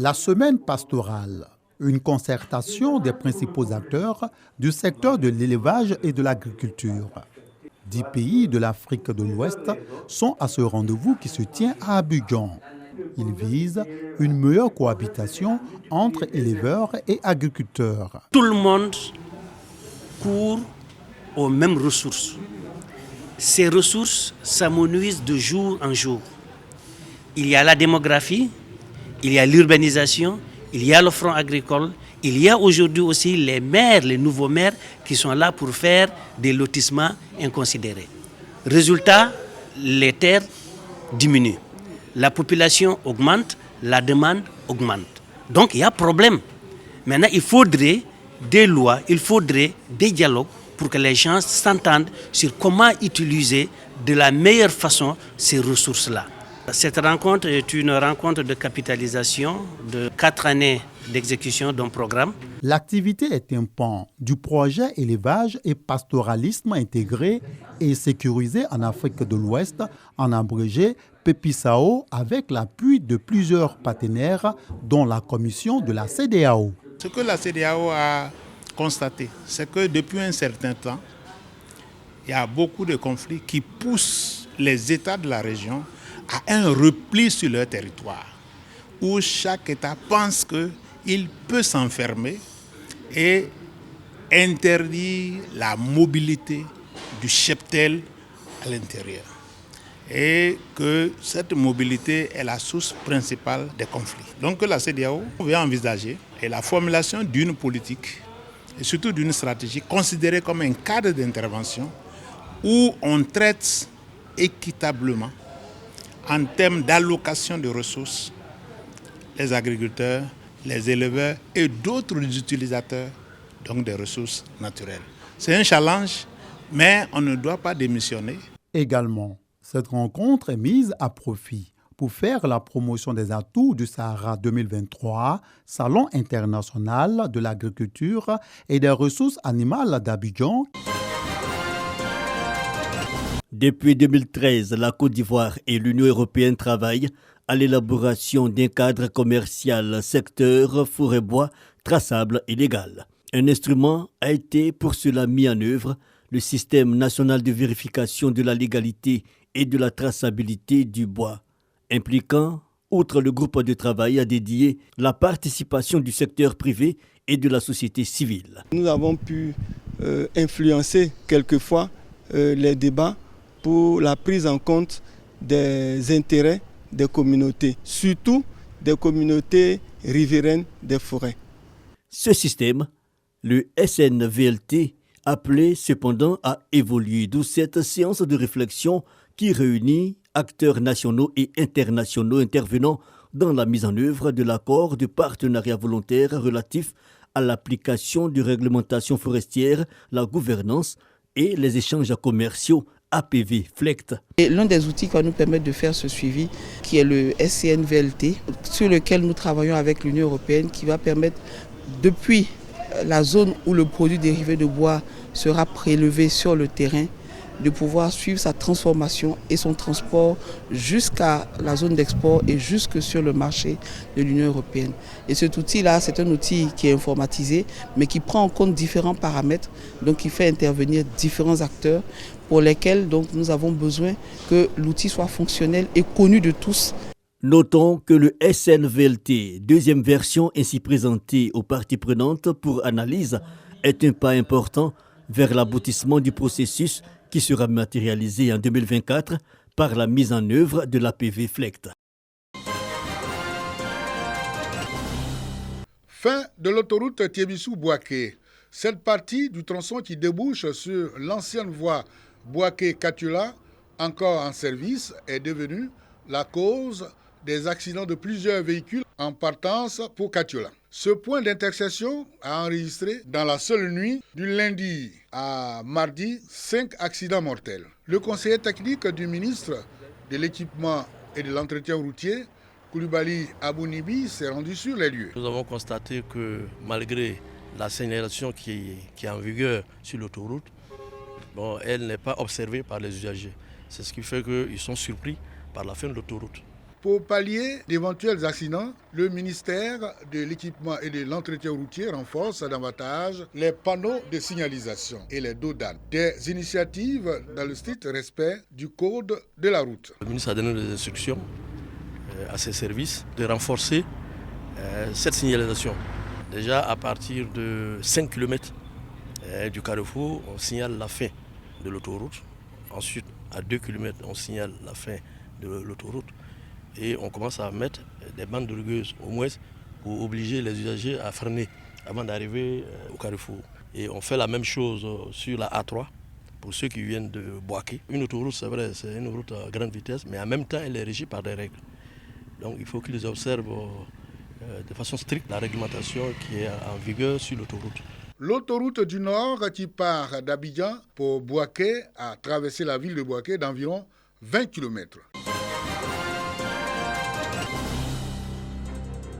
La semaine pastorale, une concertation des principaux acteurs du secteur de l'élevage et de l'agriculture. 10 pays de l'Afrique de l'Ouest sont à ce rendez-vous qui se tient à Abidjan. Il vise une meilleure cohabitation entre éleveurs et agriculteurs. Tout le monde court aux mêmes ressources. Ces ressources s'amenuisent de jour en jour. Il y a la démographie, il y a l'urbanisation, il y a le front agricole, il y a aujourd'hui aussi les maires, les nouveaux maires qui sont là pour faire des lotissements inconsidérés. Résultat, les terres diminuent. La population augmente, la demande augmente. Donc il y a problème. Maintenant, il faudrait des lois, il faudrait des dialogues pour que les gens s'entendent sur comment utiliser de la meilleure façon ces ressources-là. Cette rencontre est une rencontre de capitalisation de 4 années d'exécution d'un programme. L'activité est un pan du projet élevage et pastoralisme intégré et sécurisé en Afrique de l'Ouest, en abrégé PEPISAO, avec l'appui de plusieurs partenaires, dont la commission de la CEDEAO. Ce que la CEDEAO a constaté, c'est que depuis un certain temps, il y a beaucoup de conflits qui poussent les États de la région à un repli sur leur territoire, où chaque État pense qu'il peut s'enfermer et interdire la mobilité du cheptel à l'intérieur. Et que cette mobilité est la source principale des conflits. Donc la CEDEAO vient envisager la formulation d'une politique et surtout d'une stratégie considérée comme un cadre d'intervention où on traite équitablement en termes d'allocation de ressources les agriculteurs, les éleveurs et d'autres utilisateurs donc des ressources naturelles. C'est un challenge, mais on ne doit pas démissionner. Également, cette rencontre est mise à profit pour faire la promotion des atouts du Sahara 2023, Salon international de l'agriculture et des ressources animales d'Abidjan. Depuis 2013, la Côte d'Ivoire et l'Union européenne travaillent à l'élaboration d'un cadre commercial secteur forêt-bois traçable et légal. Un instrument a été pour cela mis en œuvre, le système national de vérification de la légalité et de la traçabilité du bois, impliquant, outre le groupe de travail, à dédier la participation du secteur privé et de la société civile. Nous avons pu influencer quelquefois les débats pour la prise en compte des intérêts des communautés, surtout des communautés riveraines des forêts. Ce système, le SNVLT, appelé cependant à évoluer, d'où cette séance de réflexion qui réunit acteurs nationaux et internationaux intervenant dans la mise en œuvre de l'accord de partenariat volontaire relatif à l'application de réglementations forestières, la gouvernance et les échanges commerciaux APV FLECT. Et l'un des outils qui va nous permettre de faire ce suivi, qui est le SCNVLT, sur lequel nous travaillons avec l'Union européenne, qui va permettre, depuis la zone où le produit dérivé de bois sera prélevé sur le terrain, de pouvoir suivre sa transformation et son transport jusqu'à la zone d'export et jusque sur le marché de l'Union européenne. Et cet outil-là, c'est un outil qui est informatisé, mais qui prend en compte différents paramètres, donc qui fait intervenir différents acteurs pour lesquels donc, nous avons besoin que l'outil soit fonctionnel et connu de tous. Notons que le SNVLT, deuxième version ainsi présentée aux parties prenantes pour analyse, est un pas important vers l'aboutissement du processus qui sera matérialisé en 2024 par la mise en œuvre de l'APV FLECT. Fin de l'autoroute Tiébissou-Bouaké. Cette partie du tronçon qui débouche sur l'ancienne voie Bouaké-Katiula, encore en service, est devenue la cause des accidents de plusieurs véhicules en partance pour Katiula. Ce point d'intersection a enregistré dans la seule nuit du lundi à mardi 5 accidents mortels. Le conseiller technique du ministre de l'équipement et de l'entretien routier, Koulibaly Abounibi, s'est rendu sur les lieux. Nous avons constaté que malgré la signalisation qui est en vigueur sur l'autoroute, elle n'est pas observée par les usagers. C'est ce qui fait qu'ils sont surpris par la fin de l'autoroute. Pour pallier d'éventuels accidents, le ministère de l'Équipement et de l'Entretien routier renforce davantage les panneaux de signalisation et les dos d'âne. Des initiatives dans le strict respect du code de la route. Le ministre a donné des instructions à ses services de renforcer cette signalisation. Déjà à partir de 5 km du carrefour, on signale la fin de l'autoroute. Ensuite, à 2 km, on signale la fin de l'autoroute. Et on commence à mettre des bandes rugueuses, au moins, pour obliger les usagers à freiner avant d'arriver au carrefour. Et on fait la même chose sur la A3 pour ceux qui viennent de Bouaké. Une autoroute, c'est vrai, c'est une route à grande vitesse, mais en même temps, elle est régie par des règles. Donc il faut qu'ils observent de façon stricte la réglementation qui est en vigueur sur l'autoroute. L'autoroute du Nord qui part d'Abidjan pour Bouaké a traversé la ville de Bouaké d'environ 20 km.